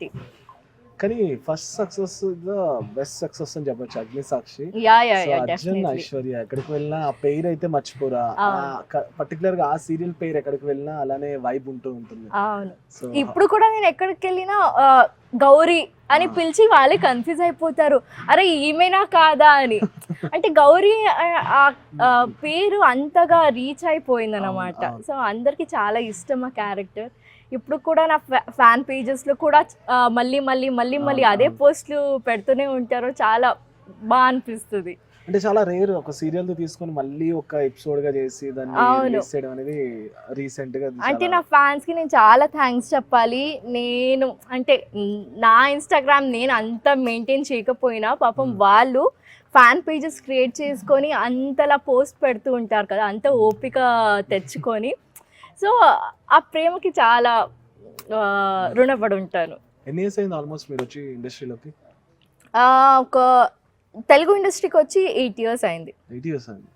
కాబట్టి. కానీ first success best success అని చెప్పొచ్చు అగ్ని సాక్షి. యా సో అర్జున్ ఐశ్వర్య ఎక్కడికి వెళ్ళినా ఆ పేరు అయితే మర్చిపోరా. పర్టికులర్ గా ఆ సీరియల్ పేరు ఎక్కడికి వెళ్ళినా అలానే వైబ్ ఉంటూ ఉంటుంది. అవును. సో ఇప్పుడు కూడా నేను ఎక్కడికి వెళ్ళినా గౌరీ అని పిలిచి వాళ్ళే కన్ఫ్యూజ్ అయిపోతారు, అరే ఈమెనా కాదా అని. అంటే గౌరీ పేరు అంతగా రీచ్ అయిపోయింది అనమాట. సో అందరికి చాలా ఇష్టం ఆ క్యారెక్టర్. ఇప్పుడు కూడా నా ఫ్యాన్ పేజెస్లో కూడా మళ్ళీ మళ్ళీ మళ్ళీ మళ్ళీ అదే పోస్టులు పెడుతూనే ఉంటారు. చాలా బాగా అనిపిస్తుంది. అంటే చాలా రేర్ ఒక సీరియల్ తో తీసుకొని మళ్ళీ ఒక ఎపిసోడ్ గా చేసి దాన్ని రిలీజ్ చేయడం అనేది రీసెంట్ గా. అంటే నా ఫ్యాన్స్ కి నేను చాలా థ్యాంక్స్ చెప్పాలి. నేను అంటే నా ఇన్స్టాగ్రామ్ నేను అంత మెయింటైన్ చేయకపోయినా పాపం వాళ్ళు ఫ్యాన్ పేజెస్ క్రియేట్ చేసుకొని అంతలా పోస్ట్ పెడుతూ ఉంటారు కదా, అంత ఓపిక తెచ్చుకొని. సో ఆ ప్రేమకి చాలా రుణపడి ఉంటాను. ఎన్ని ఇయర్స్ అయింది ఆల్మోస్ట్ మీరు వచ్చి ఇండస్ట్రీలోకి? ఒక తెలుగు ఇండస్ట్రీకి వచ్చి 8 years అయింది. 8 years అయింది.